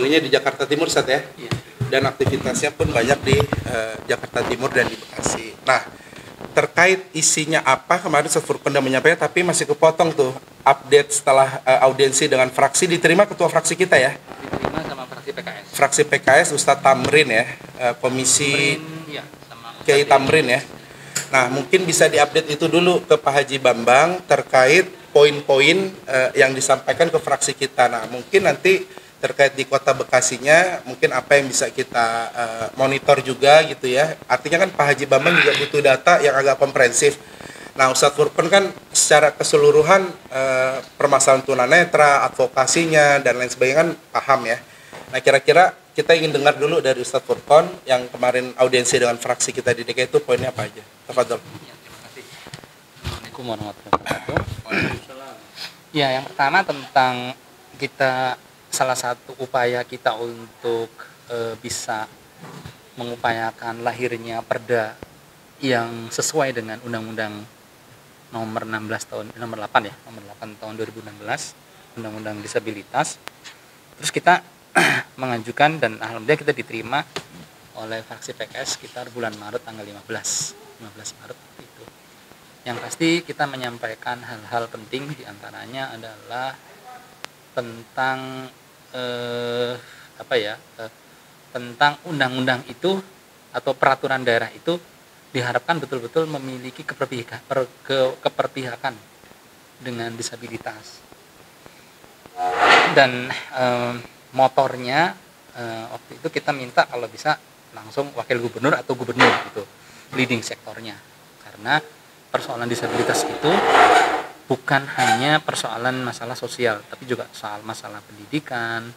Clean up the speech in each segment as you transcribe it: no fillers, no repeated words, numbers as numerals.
domisilinya di Jakarta Timur, Ustaz ya? Iya. Dan aktivitasnya pun banyak di Jakarta Timur dan di Bekasi. Nah, terkait isinya apa, kemarin Ustaz Furqan sudah menyampaikan, tapi masih kepotong tuh update setelah audiensi dengan fraksi. Diterima ketua fraksi kita ya? Diterima sama fraksi PKS. Fraksi PKS Ustadz Tamrin ya, komisi Iya, sama Kiai Tamrin ya. Nah, mungkin bisa diupdate itu dulu ke Pak Haji Bambang terkait poin-poin yang disampaikan ke fraksi kita. Nah, mungkin nanti terkait di Kota Bekasinya, mungkin apa yang bisa kita monitor juga gitu ya. Artinya kan Pak Haji Bambang juga butuh data yang agak komprehensif. Nah, Ustadz Furqan kan secara keseluruhan permasalahan tunanetra, advokasinya, dan lain sebagainya kan paham ya. Nah, kira-kira kita ingin dengar dulu dari Ustadz Furqan yang kemarin audiensi dengan fraksi kita di DKI itu poinnya apa aja? Tafadhol. Ya, terima kasih. Assalamualaikum warahmatullahi wabarakatuh. Ya, yang pertama tentang kita, salah satu upaya kita untuk bisa mengupayakan lahirnya perda yang sesuai dengan Undang-Undang nomor 8 tahun 2016, Undang-Undang Disabilitas. Terus kita mengajukan dan alhamdulillah kita diterima oleh fraksi PKS sekitar bulan Maret tanggal 15 Maret itu. Yang pasti kita menyampaikan hal-hal penting, diantaranya adalah tentang tentang undang-undang itu atau peraturan daerah itu diharapkan betul-betul memiliki keperpihakan dengan disabilitas. Dan motornya waktu itu kita minta kalau bisa langsung wakil gubernur atau gubernur gitu, leading sektornya, karena persoalan disabilitas itu bukan hanya persoalan masalah sosial, tapi juga soal masalah pendidikan,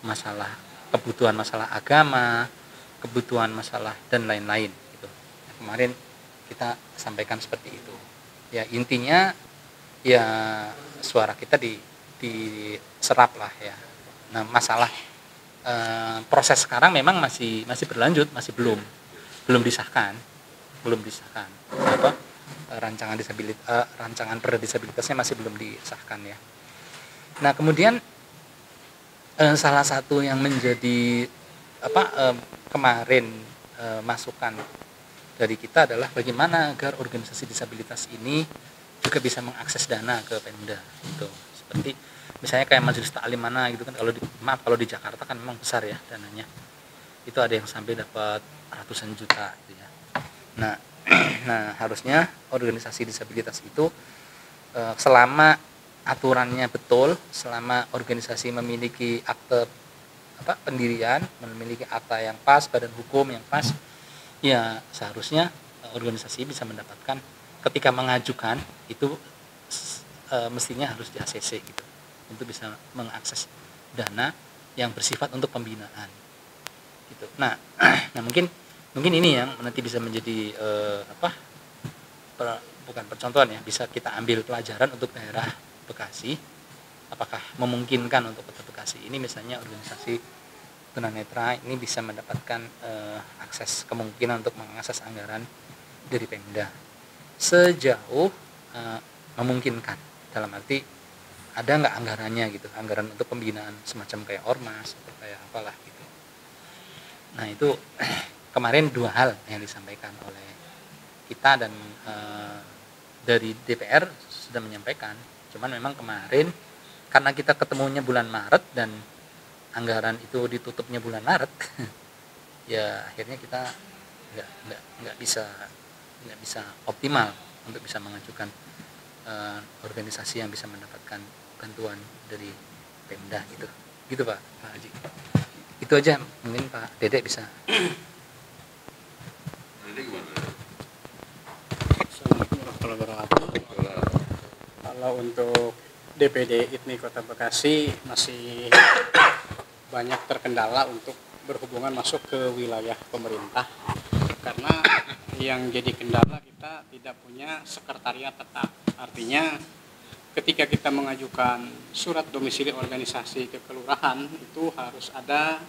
masalah kebutuhan, masalah agama, kebutuhan masalah dan lain-lain gitu. Kemarin kita sampaikan seperti itu. Ya, intinya ya suara kita diserap lah ya. Nah, masalah proses sekarang memang masih berlanjut, masih belum disahkan. Rancangan perda disabilitasnya masih belum disahkan ya. Nah, kemudian salah satu yang menjadi kemarin masukan dari kita adalah bagaimana agar organisasi disabilitas ini juga bisa mengakses dana ke Pemda gitu. Seperti misalnya kayak majelis taklim mana gitu kan, kalau di Jakarta kan memang besar ya dananya. Itu ada yang sampai dapat ratusan juta gitu ya. Nah, harusnya organisasi disabilitas itu selama aturannya betul, selama organisasi memiliki akte pendirian, memiliki akta yang pas, badan hukum yang pas, ya seharusnya organisasi bisa mendapatkan, ketika mengajukan itu mestinya harus di ACC gitu, untuk bisa mengakses dana yang bersifat untuk pembinaan gitu. Nah mungkin ini yang nanti bisa menjadi bukan percontohan ya, bisa kita ambil pelajaran untuk daerah Bekasi. Apakah memungkinkan untuk Kota Bekasi ini misalnya organisasi tunanetra ini bisa mendapatkan akses, kemungkinan untuk mengakses anggaran dari Pemda sejauh memungkinkan, dalam arti ada nggak anggarannya gitu, anggaran untuk pembinaan semacam kayak ormas atau kayak apalah gitu. Nah, itu kemarin dua hal yang disampaikan oleh kita dan dari DPR sudah menyampaikan. Cuman memang kemarin karena kita ketemunya bulan Maret dan anggaran itu ditutupnya bulan Maret, ya akhirnya kita nggak bisa optimal untuk bisa mengajukan organisasi yang bisa mendapatkan bantuan dari Pemda gitu Pak Haji. Itu aja, mungkin Pak Dedek bisa. Assalamualaikum warahmatullahi wabarakatuh. Kalau untuk DPD ITMI Kota Bekasi masih banyak terkendala untuk berhubungan masuk ke wilayah pemerintah, karena yang jadi kendala kita tidak punya sekretariat tetap. Artinya ketika kita mengajukan surat domisili organisasi ke kelurahan itu harus ada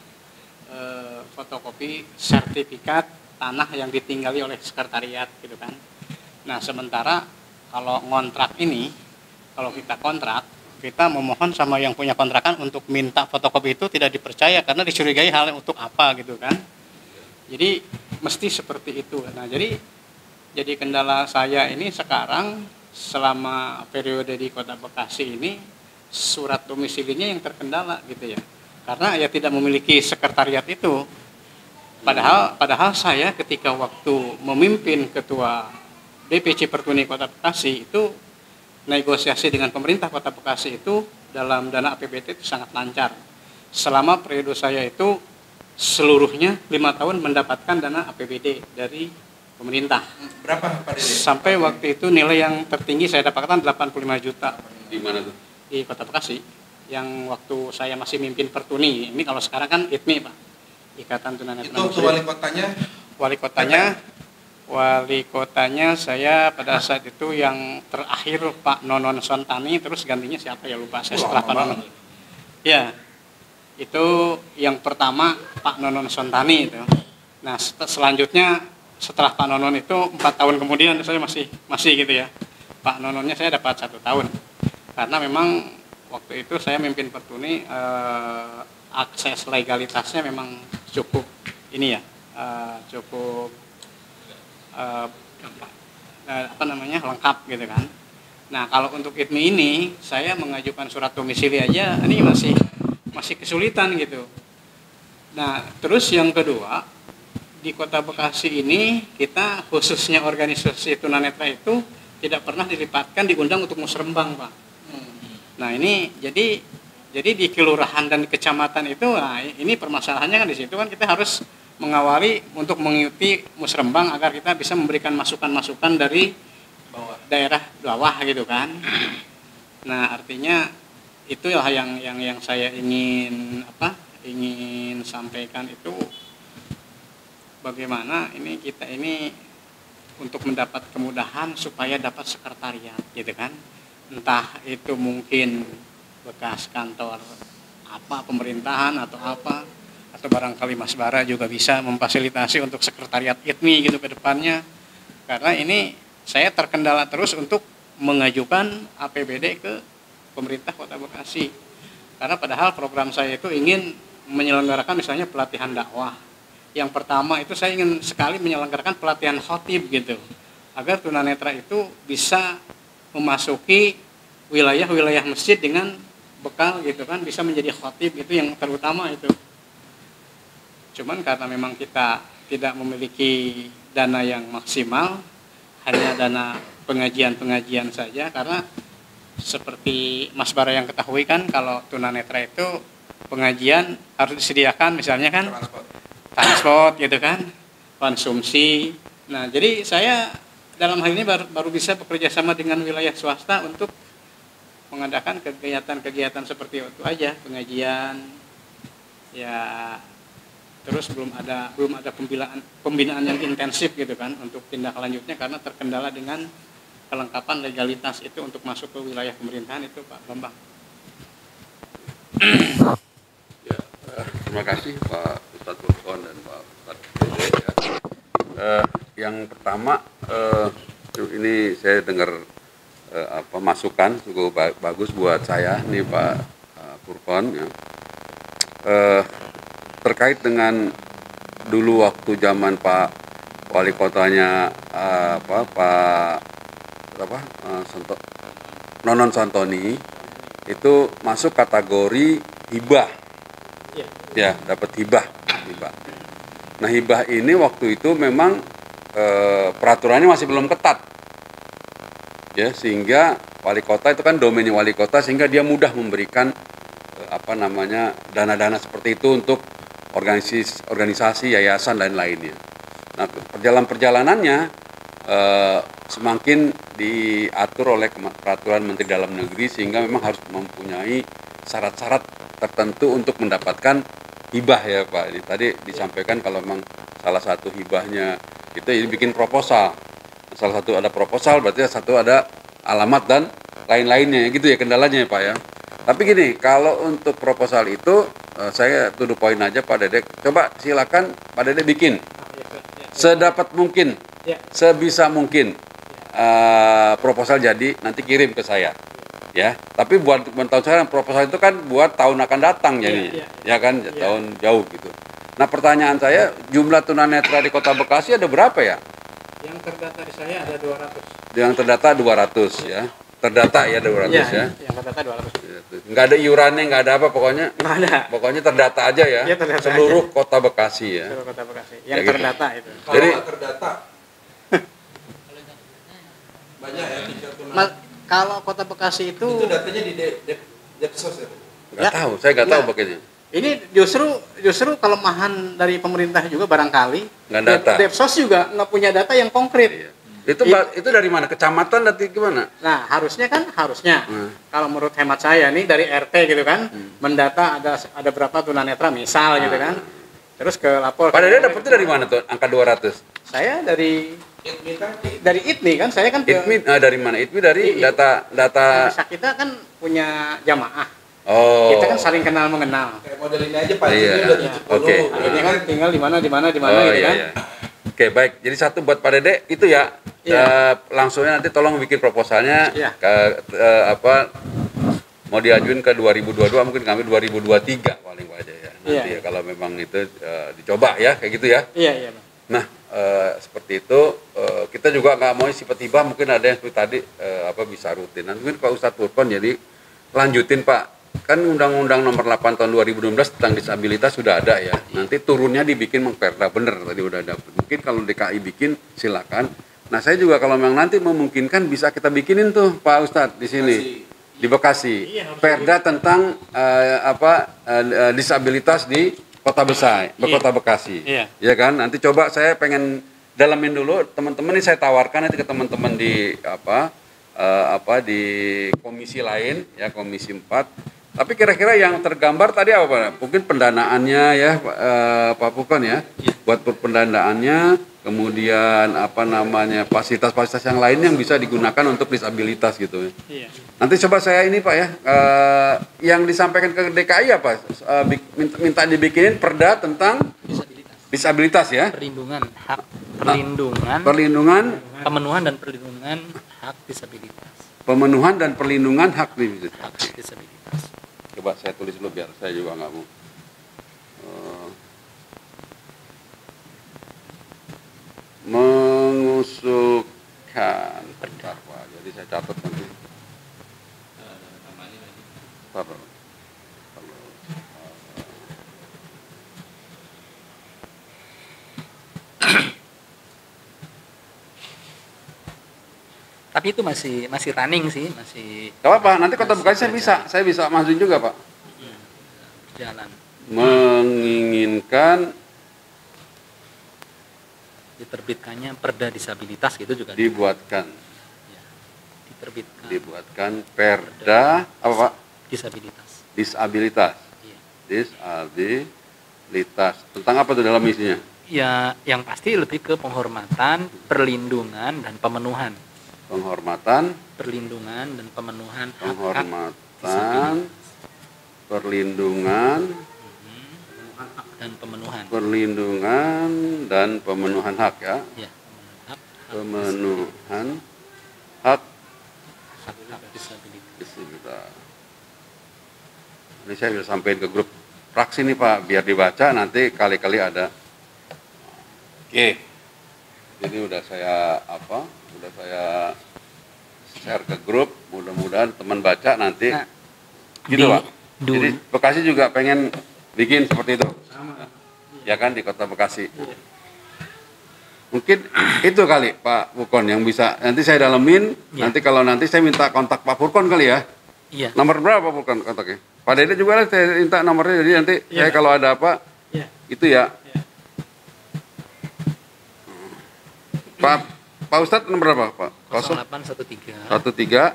fotokopi sertifikat tanah yang ditinggali oleh sekretariat gitu kan. Nah, sementara kalau ngontrak ini, kalau kita kontrak kita memohon sama yang punya kontrakan untuk minta fotokopi itu tidak dipercaya karena dicurigai hal untuk apa gitu kan. Jadi mesti seperti itu. Nah, jadi kendala saya ini sekarang selama periode di Kota Bekasi ini surat domisilinya yang terkendala gitu ya. Karena ya tidak memiliki sekretariat itu. Padahal saya ketika waktu memimpin ketua DPC Pertuni Kota Bekasi itu negosiasi dengan pemerintah Kota Bekasi itu dalam dana APBD itu sangat lancar. Selama periode saya itu seluruhnya 5 tahun mendapatkan dana APBD dari pemerintah. Berapa Pak Dede? Sampai waktu itu nilai yang tertinggi saya dapatkan 85 juta. Di mana tuh? Di Kota Bekasi. Yang waktu saya masih mimpin Pertuni. Ini kalau sekarang kan ITMI Pak. Ikatan Tunanetra. Itu untuk wali kotanya? Wali kotanya saya pada saat itu yang terakhir Pak Nonon Sontani, terus gantinya siapa ya lupa saya setelah Pak Nonon. Ya, itu yang pertama Pak Nonon Sontani itu. Nah selanjutnya setelah Pak Nonon itu 4 tahun kemudian saya masih gitu ya. Pak Nononnya saya dapat 1 tahun karena memang waktu itu saya mimpin Pertuni, akses legalitasnya memang cukup ini ya, cukup lengkap gitu kan. Nah kalau untuk ITMI ini saya mengajukan surat domisili aja ini masih kesulitan gitu. Nah terus yang kedua di Kota Bekasi ini kita khususnya organisasi tunanetra itu tidak pernah dilipatkan diundang untuk musrembang Pak. Nah ini jadi di kelurahan dan kecamatan itu, nah ini permasalahannya kan di situ kan kita harus mengawali untuk mengikuti musrembang agar kita bisa memberikan masukan-masukan dari daerah bawah gitu kan. Nah artinya itulah yang saya ingin sampaikan itu, bagaimana ini kita ini untuk mendapat kemudahan supaya dapat sekretariat gitu kan. Entah itu mungkin bekas kantor pemerintahan atau barangkali Mas Bara juga bisa memfasilitasi untuk sekretariat ITMI gitu ke depannya. Karena ini saya terkendala terus untuk mengajukan APBD ke pemerintah Kota Bekasi. Karena padahal program saya itu ingin menyelenggarakan misalnya pelatihan dakwah. Yang pertama itu saya ingin sekali menyelenggarakan pelatihan khotib gitu. Agar tunanetra itu bisa memasuki wilayah-wilayah masjid dengan bekal gitu kan, bisa menjadi khotib, itu yang terutama itu. Cuman karena memang kita tidak memiliki dana yang maksimal, hanya dana pengajian-pengajian saja, karena seperti Mas Bara yang ketahui kan kalau tunanetra itu pengajian harus disediakan misalnya kan transport gitu kan, konsumsi. Nah jadi saya dalam hal ini baru bisa bekerja sama dengan wilayah swasta untuk mengadakan kegiatan-kegiatan seperti itu aja, pengajian ya, terus belum ada pembinaan yang intensif gitu kan untuk tindak lanjutnya karena terkendala dengan kelengkapan legalitas itu untuk masuk ke wilayah pemerintahan itu Pak Bambang. Ya, terima kasih Pak Ustadz Burkon dan Pak Ustadz Dede ya. Yang pertama ini saya dengar masukan cukup bagus buat saya nih Pak Burkon ya. Terkait dengan dulu waktu zaman Pak Wali Kotanya Nonon Santoni itu masuk kategori hibah ya, dapat hibah. Nah hibah ini waktu itu memang peraturannya masih belum ketat ya, sehingga wali kota itu kan domainnya wali kota, sehingga dia mudah memberikan dana-dana seperti itu untuk organisasi, yayasan dan lainnya. Nah perjalanannya semakin diatur oleh peraturan Menteri Dalam Negeri, sehingga memang harus mempunyai syarat-syarat tertentu untuk mendapatkan hibah ya Pak. Ini tadi disampaikan kalau memang salah satu hibahnya itu bikin proposal. Salah satu ada proposal, berarti satu ada alamat dan lain-lainnya gitu ya kendalanya ya Pak ya. Tapi gini, kalau untuk proposal itu saya to the point aja Pak Dede. Coba silakan Pak Dede bikin sedapat mungkin, sebisa mungkin proposal jadi nanti kirim ke saya. Ya, tapi buat tahun sekarang proposal itu kan buat tahun akan datang jadinya, ya kan, tahun jauh gitu. Nah pertanyaan saya, jumlah tunanetra di Kota Bekasi ada berapa ya? Yang terdata di saya ada 200. Yang terdata 200 ya, terdata ya 200 ya. Yang terdata 200. Nggak ada iurannya, nggak ada apa pokoknya. Nggak ada. Pokoknya terdata aja ya. Iya, terdata seluruh Kota Bekasi ya. Seluruh Kota Bekasi. Ya, Yang gitu. terdata itu. Kalau Jadi- nggak terdata banyak ya tingkat tunanetra. Kalau Kota Bekasi Itu datanya di Depsos ya? Nggak tahu, saya nggak tahu bagaimana. ini justru kelemahan dari pemerintah juga barangkali. Nggak data. Depsos juga nggak punya data yang konkret. Iya. Itu dari mana? Kecamatan nanti gimana? Nah, harusnya Hmm. kalau menurut hemat saya nih dari RT gitu kan, mendata ada berapa tunanetra misal gitu kan. Terus ke lapor. Pada dia dapetnya dari mana tuh angka 200? Saya dari Itmi ITMI kan, saya kan ITMI dari mana? ITMI dari data bisa kita kan punya jamaah. Oh. Kita kan saling kenal mengenal. kayak model ini aja Pak Iya. Jimmy udah 70. Oke. Akhirnya kan tinggal di mana Oh, gitu iya, kan. iya. Oke, baik. Jadi satu buat Pak Dede itu ya. Iya. Langsungnya nanti tolong bikin proposalnya Iya. ke mau diajuin ke 2022, mungkin kami 2023 paling aja ya. Nanti Iya. ya, kalau memang itu dicoba ya kayak gitu ya. Iya, Bang. Nah, seperti itu kita juga nggak mau tiba-tiba mungkin ada yang seperti tadi bisa rutin. Nanti mungkin Pak Ustadz Furqon jadi lanjutin Pak. Kan Undang-Undang Nomor 8 Tahun 2016 tentang disabilitas sudah ada ya. Nanti turunnya dibikin Perda, bener tadi udah ada. Mungkin kalau DKI bikin silakan. Nah, saya juga kalau memang nanti memungkinkan bisa kita bikinin tuh Pak Ustadz di sini. Di Bekasi. Iya, harus Perda tentang disabilitas di Kota Besar, Kota Bekasi. Iya. Ya kan? Nanti coba saya pengen dalamin dulu, teman-teman ini saya tawarkan nanti ke teman-teman di di komisi lain ya, komisi 4. Tapi kira-kira yang tergambar tadi apa Pak? Mungkin pendanaannya ya Pak Furqon ya. Buat pendanaannya, kemudian fasilitas-fasilitas yang lain yang bisa digunakan untuk disabilitas gitu. Iya. Nanti coba saya ini Pak ya, yang disampaikan ke DKI apa? Minta dibikinin perda tentang disabilitas ya. Perlindungan hak perlindungan Perlindungan, pemenuhan dan perlindungan hak disabilitas. pemenuhan dan perlindungan hak disabilitas. Hak disabilitas. Coba saya tulis dulu biar saya juga nggak mau. Mengusulkan. Bentar, Pak. Jadi saya catat nanti. Bentar. Tapi itu masih running sih, masih Gak apa-apa, nanti Kota Bekasi saya bisa majuin juga Pak. jalan. Menginginkan Diterbitkannya perda disabilitas gitu juga. dibuatkan Diterbitkan perda apa Pak? disabilitas. Disabilitas. Iya. Disabilitas. Tentang apa tuh dalam isinya? Ya, yang pasti lebih ke penghormatan, perlindungan dan pemenuhan. Penghormatan, Perlindungan dan pemenuhan hak-hak penghormatan, perlindungan, dan pemenuhan. perlindungan dan pemenuhan hak ya. Ya, hak Pemenuhan hak hak disabilitas. disabilitas. Ini saya sudah sampaikan ke grup fraksi nih Pak, biar dibaca nanti kali-kali ada. Oke. Jadi udah saya share ke grup, mudah-mudahan teman baca nanti. Nah, Gitu di- Pak. Jadi Bekasi juga pengen bikin seperti itu. Ya kan di Kota Bekasi. Mungkin itu kali Pak Furqon yang bisa. Nanti saya dalemin. Ya. Nanti saya minta kontak Pak Furqon kali ya. Iya. Nomor berapa Pak Furqon kontaknya? Pak Dede juga lah saya minta nomornya. Jadi nanti saya kalau ada apa Iya. itu ya. Pak Ustadz nomor berapa Pak? 0813 13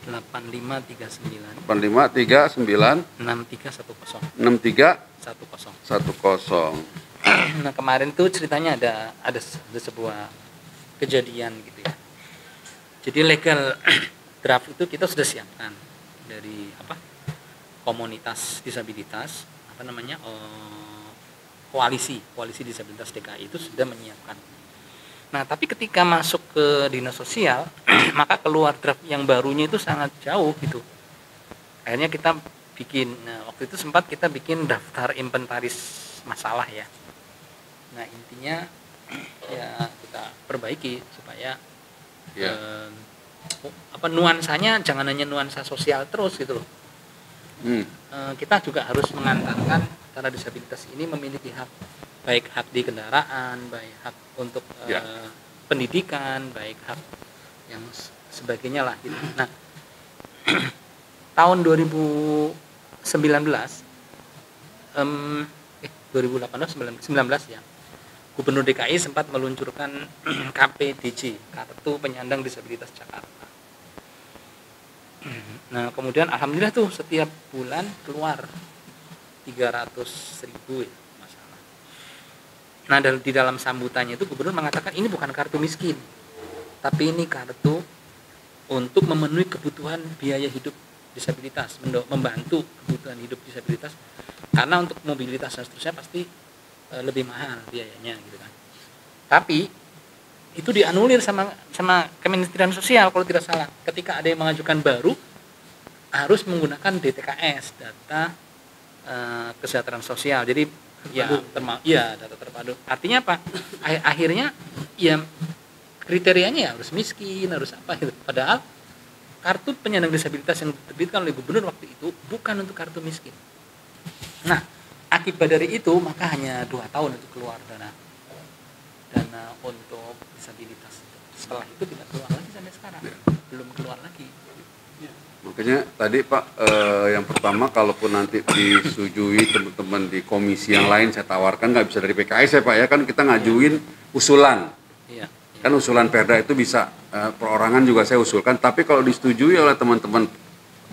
8539 8539 6310. 6310. Nah, kemarin tuh ceritanya ada sebuah kejadian gitu ya. Jadi legal draft itu kita sudah siapkan dari komunitas disabilitas koalisi disabilitas DKI itu sudah menyiapkan. Nah, tapi ketika masuk ke dinas sosial maka keluar draft yang barunya itu sangat jauh gitu. akhirnya kita bikin, nah, waktu itu sempat kita bikin daftar inventaris masalah ya. Nah intinya ya kita perbaiki supaya nuansanya jangan hanya nuansa sosial terus gitu loh. Kita juga harus mengantarkan karena disabilitas ini memiliki hak, baik hak di kendaraan, baik hak untuk pendidikan, baik hak yang sebagainya lah gitu. Nah tahun 2019 2018 ya, Gubernur DKI sempat meluncurkan KPDJ, Kartu Penyandang Disabilitas Jakarta. Nah kemudian alhamdulillah tuh setiap bulan keluar 300.000 ya masalah. Nah di dalam sambutannya itu Gubernur mengatakan ini bukan kartu miskin, tapi ini kartu untuk memenuhi kebutuhan biaya hidup disabilitas, membantu kebutuhan hidup disabilitas, karena untuk mobilitas dan seterusnya pasti lebih mahal biayanya gitu kan. Tapi itu dianulir sama Kementerian Sosial kalau tidak salah. Ketika ada yang mengajukan baru harus menggunakan DTKS, data kesejahteraan sosial. Jadi data terpadu. Artinya apa? Akhirnya ya kriterianya ya harus miskin, harus apa gitu. Padahal kartu penyandang disabilitas yang diterbitkan oleh Gubernur waktu itu bukan untuk kartu miskin. Nah, akibat dari itu maka hanya 2 tahun itu keluar dana untuk disabilitas. Setelah itu tidak keluar lagi sampai sekarang, belum keluar lagi. Makanya tadi Pak, yang pertama kalaupun nanti disetujui teman-teman di komisi yang lain, saya tawarkan nggak bisa dari PKS ya Pak ya, kan kita ngajuin usulan. Iya. Kan usulan perda itu bisa perorangan juga saya usulkan, tapi kalau disetujui oleh teman-teman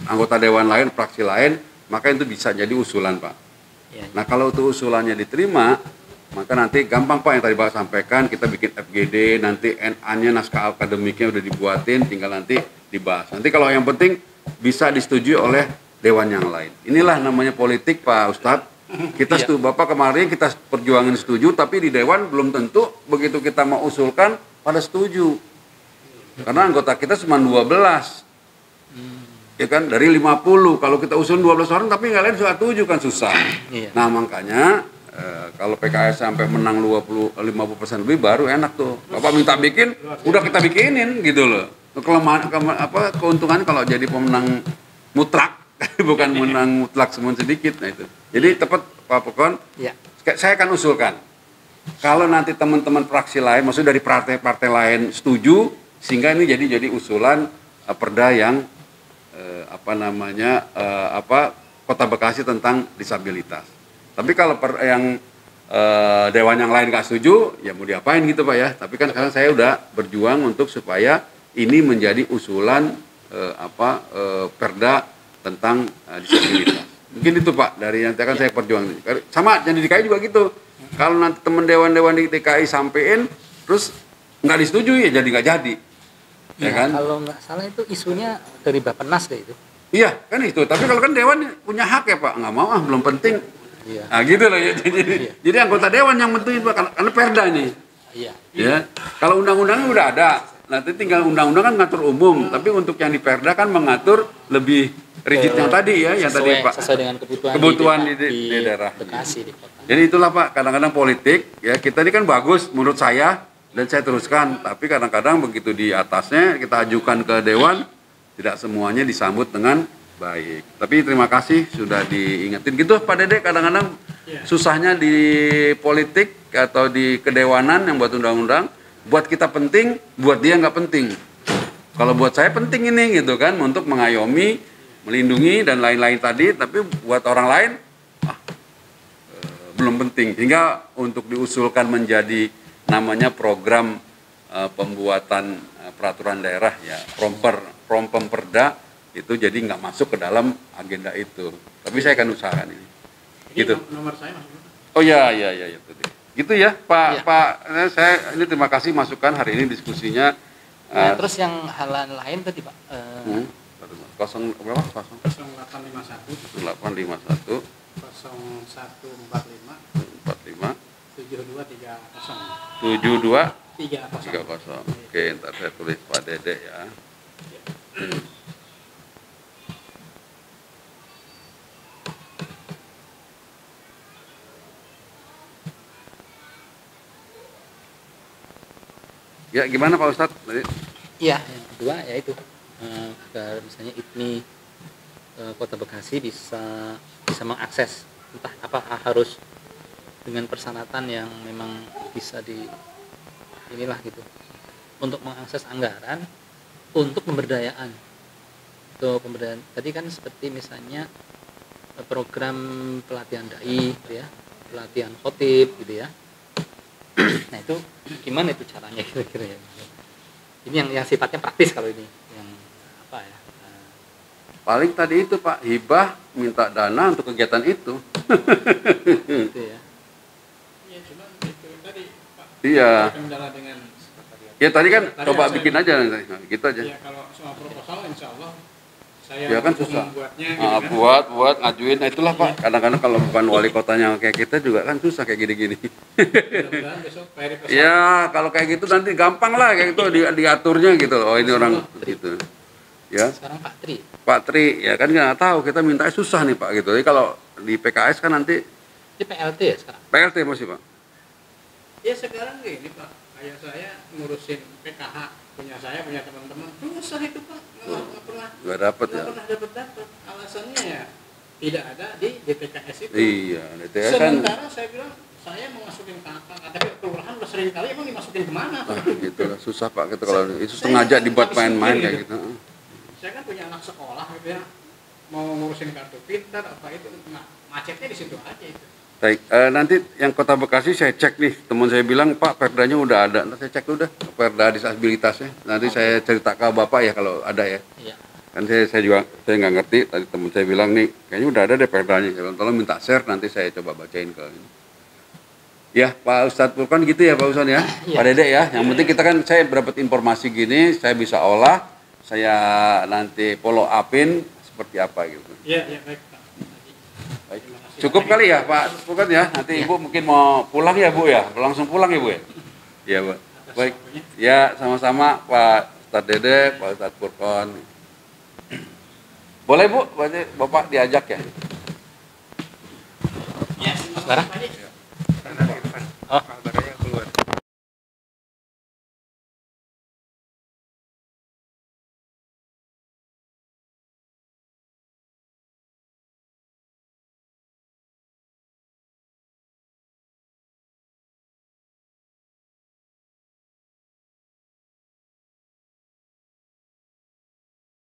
anggota dewan lain, fraksi lain, maka itu bisa jadi usulan Pak. Ya. Nah kalau itu usulannya diterima, maka nanti gampang Pak yang tadi Pak sampaikan, kita bikin FGD, nanti NA-nya naskah akademiknya udah dibuatin, tinggal nanti dibahas. Nanti kalau yang penting bisa disetujui oleh dewan yang lain. Inilah namanya politik Pak Ustadz. Kita setuju, Bapak kemarin kita perjuangin setuju, tapi di dewan belum tentu begitu kita mau usulkan pada setuju. Karena anggota kita cuma 12. Ya kan, dari 50. Kalau kita usul 12 orang tapi nggak lain sudah setuju kan susah. Iya. Nah makanya kalau PKS sampai menang 50% lebih baru enak tuh. Bapak minta bikin, udah kita bikinin gitu loh. Keuntungannya kalau jadi pemenang mutlak, bukan menang mutlak semua sedikit. Nah itu. Jadi tepat Pak Pekon, Ya. saya akan usulkan. Kalau nanti teman-teman fraksi lain, maksudnya dari partai-partai lain setuju, sehingga ini jadi usulan perda yang Kota Bekasi tentang disabilitas. Tapi kalau yang dewan yang lain nggak setuju, ya mau diapain gitu Pak ya. Tapi kan sekarang saya udah berjuang untuk supaya ini menjadi usulan perda tentang disabilitas. Mungkin itu Pak dari yang akan saya perjuangkan. Sama yang di DKI juga gitu. Kalau nanti teman dewan-dewan di DKI sampein, terus nggak disetujui ya jadi nggak jadi. Ya kan? Kalau nggak salah itu isunya dari Bappenas deh itu. Iya kan itu. Tapi kalau kan dewan punya hak ya Pak, nggak mau belum penting. Iya. Nah gitu loh ya. Jadi anggota dewan yang menentuin Pak, karena perda nih. Iya. Ya. Kalau undang-undangnya udah ada, nanti tinggal undang-undang kan ngatur umum. Tapi untuk yang di perda kan mengatur lebih rigid yang tadi ya, yang tadi Pak. Sesuai dengan kebutuhan di daerah. Bekasi di kota. Jadi itulah Pak, kadang-kadang politik ya kita ini kan bagus menurut saya dan saya teruskan. Tapi kadang-kadang begitu di atasnya kita ajukan ke dewan, tidak semuanya disambut dengan baik. Tapi terima kasih sudah diingetin gitu Pak Dede. Kadang-kadang susahnya di politik atau di kedewanan yang buat undang-undang, buat kita penting, buat dia nggak penting. Kalau buat saya penting ini gitu kan, untuk mengayomi, melindungi dan lain-lain tadi. Tapi buat orang lain belum penting. Hingga untuk diusulkan menjadi namanya program pembuatan peraturan daerah ya, Prompemperda itu jadi nggak masuk ke dalam agenda itu. Tapi saya akan usahakan ini. Gitu. Nomor saya Mas. Oh ya itu. Gitu ya Pak. Ya. Pak, saya ini terima kasih masukan hari ini diskusinya. Nah, terus yang hal lain tadi Pak. 0851 0851 0851 0145 45 7230 7230. Oke, ntar saya tulis Pak Dede ya. Ya, gimana Pak Ustadz? Iya, yang kedua yaitu agar misalnya ITMI Kota Bekasi bisa mengakses, entah apakah harus dengan persyaratan yang memang bisa inilah gitu, untuk mengakses anggaran untuk pemberdayaan. Tadi kan seperti misalnya program pelatihan dai gitu ya, pelatihan khotib gitu ya. Nah itu gimana itu caranya kira-kira ya? Ini yang sifatnya praktis kalau ini yang apa ya? Paling tadi itu Pak, hibah minta dana untuk kegiatan itu. Gitu ya. Iya, cuma itu tadi Pak. Iya. Kendala dengan Ya tadi kan Tadi coba saya bikin aja nanti. Nah, gitu aja. ya kalau soal proposal insya Allah saya Ya kan mampu susah. membuatnya gitu kan. Buat ngajuin. Nah, itulah Pak. Kadang-kadang kalau bukan wali kotanya kayak kita juga kan susah kayak gini-gini. Mudah-mudahan besok Pak Heri Pesat Ya kalau kayak gitu nanti gampang lah kayak gitu diaturnya gitu. Oh ini orang gitu. Ya. Sekarang Pak Tri. Pak Tri ya kan nggak tahu kita minta susah nih Pak gitu. Jadi kalau di PKS kan nanti Ini PLT ya sekarang. PLT masih Pak. ya sekarang gini Pak, kayak saya ngurusin PKH punya teman-teman susah itu Pak, nggak pernah Nggak dapet ya. dapat alasannya ya tidak ada di DPKS itu. Iya, DTS kan. Sementara saya bilang saya mau masukin kakak, tapi kelurahan udah sering kali emang dimasukin kemana? Gitu lah susah Pak gitu kalau itu sengaja dibuat main-main kayak gitu. Saya kan punya anak sekolah gitu ya, mau ngurusin kartu pintar apa itu, nah macetnya di situ aja itu. Baik, nanti yang Kota Bekasi saya cek nih, teman saya bilang Pak perdanya udah ada, nanti saya cek dulu dah perda disabilitasnya, nanti saya cerita ke Bapak ya kalau ada ya. Iya. Kan saya juga nggak ngerti, tadi teman saya bilang nih kayaknya udah ada deh perdanya, tolong minta share nanti saya coba bacain ke ini. Ya Pak Ustadz Furqan gitu ya Pak Ustadz ya, Iya. Pak Dede ya, yang penting kita kan saya dapat informasi gini, saya bisa olah, saya nanti follow upin seperti apa gitu. Iya, baik Pak. Baik. Cukup kali ya Pak Furqan ya, nanti Ibu mungkin mau pulang ya Bu ya, langsung pulang ya Bu ya? Iya Bu. Baik, ya sama-sama Pak Ustadz Dede, Pak Ustadz Furqan. Boleh Bu, berarti Bapak diajak ya? Ya, Sekarang? Oh.